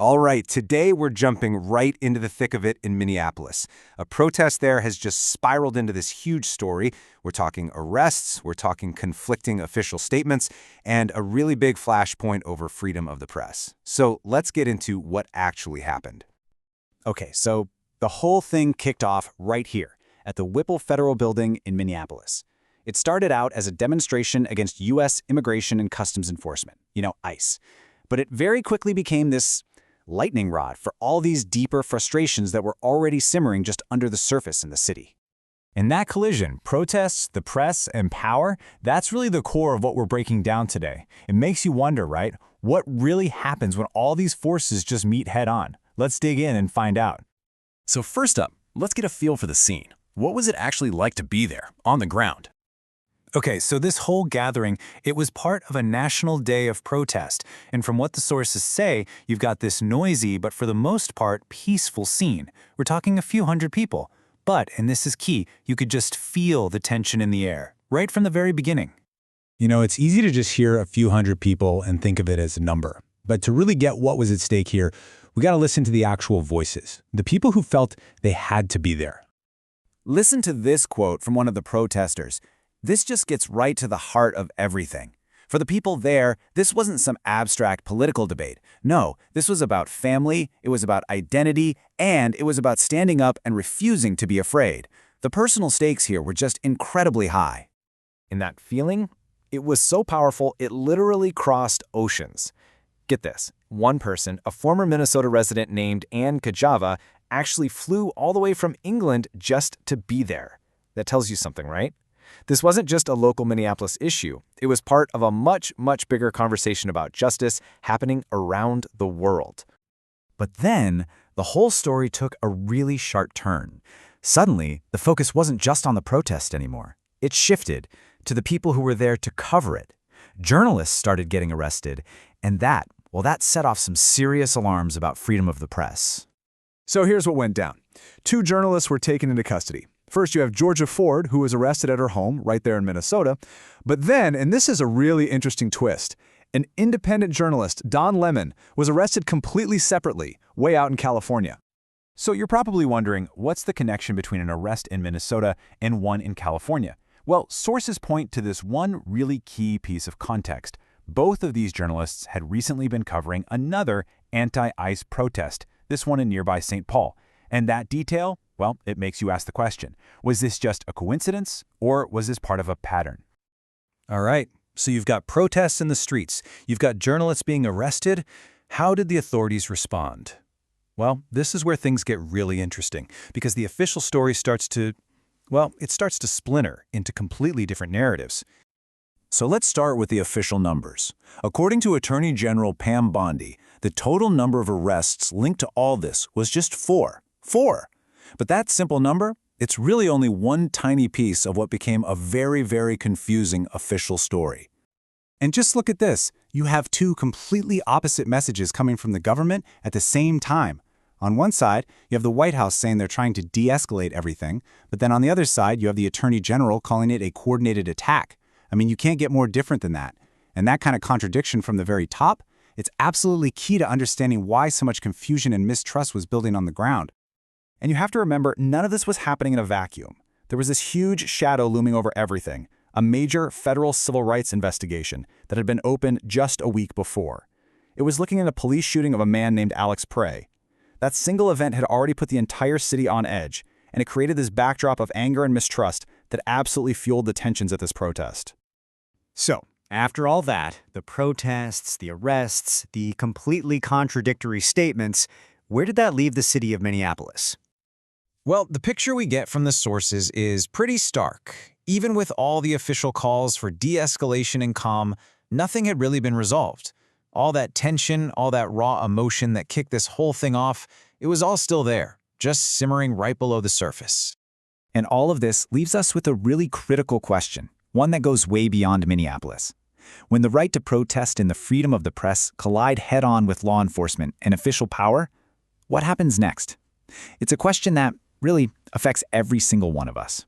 All right, today we're jumping right into the thick of it in Minneapolis. A protest there has just spiraled into this huge story. We're talking arrests, we're talking conflicting official statements, and a really big flashpoint over freedom of the press. So let's get into what actually happened. Okay, so the whole thing kicked off right here at the Whipple Federal Building in Minneapolis. It started out as a demonstration against U.S. Immigration and Customs Enforcement, ICE. But it very quickly became this lightning rod for all these deeper frustrations that were already simmering just under the surface in the city. In that collision, protests, the press, and power, that's really the core of what we're breaking down today. It makes you wonder, right? What really happens when all these forces just meet head-on? Let's dig in and find out. So first up, let's get a feel for the scene. What was it actually like to be there, on the ground? Okay, so this whole gathering, it was part of a national day of protest. And from what the sources say, you've got this noisy, but for the most part, peaceful scene. We're talking a few hundred people. But, and this is key, you could just feel the tension in the air, right from the very beginning. It's easy to just hear a few hundred people and think of it as a number. But to really get what was at stake here, we got to listen to the actual voices, the people who felt they had to be there. Listen to this quote from one of the protesters. This just gets right to the heart of everything. For the people there, this wasn't some abstract political debate. No, this was about family, it was about identity, and it was about standing up and refusing to be afraid. The personal stakes here were just incredibly high. And that feeling, it was so powerful, it literally crossed oceans. Get this, one person, a former Minnesota resident named Ann Kajava, actually flew all the way from England just to be there. That tells you something, right? This wasn't just a local Minneapolis issue. It was part of a much, much bigger conversation about justice happening around the world. But then, the whole story took a really sharp turn. Suddenly, the focus wasn't just on the protest anymore. It shifted to the people who were there to cover it. Journalists started getting arrested, and that set off some serious alarms about freedom of the press. So here's what went down. 2 journalists were taken into custody. First, you have Georgia Ford, who was arrested at her home right there in Minnesota. But then, and this is a really interesting twist, an independent journalist, Don Lemon, was arrested completely separately, way out in California. So you're probably wondering, what's the connection between an arrest in Minnesota and one in California? Well, sources point to this one really key piece of context. Both of these journalists had recently been covering another anti-ICE protest, this one in nearby St. Paul. And that detail, well, it makes you ask the question, was this just a coincidence, or was this part of a pattern? All right, so you've got protests in the streets, you've got journalists being arrested. How did the authorities respond? Well, this is where things get really interesting, because the official story starts to splinter into completely different narratives. So let's start with the official numbers. According to Attorney General Pam Bondi, the total number of arrests linked to all this was just 4. 4! But that simple number, it's really only one tiny piece of what became a very, very confusing official story. And just look at this. You have 2 completely opposite messages coming from the government at the same time. On one side, you have the White House saying they're trying to de-escalate everything, but then on the other side, you have the Attorney General calling it a coordinated attack. I mean, you can't get more different than that. And that kind of contradiction from the very top, it's absolutely key to understanding why so much confusion and mistrust was building on the ground. And you have to remember, none of this was happening in a vacuum. There was this huge shadow looming over everything, a major federal civil rights investigation that had been opened just a week before. It was looking at a police shooting of a man named Alex Prey. That single event had already put the entire city on edge, and it created this backdrop of anger and mistrust that absolutely fueled the tensions at this protest. So, after all that, the protests, the arrests, the completely contradictory statements, where did that leave the city of Minneapolis? Well, the picture we get from the sources is pretty stark. Even with all the official calls for de-escalation and calm, nothing had really been resolved. All that tension, all that raw emotion that kicked this whole thing off, it was all still there, just simmering right below the surface. And all of this leaves us with a really critical question, one that goes way beyond Minneapolis. When the right to protest and the freedom of the press collide head-on with law enforcement and official power, what happens next? It's a question that really affects every single one of us.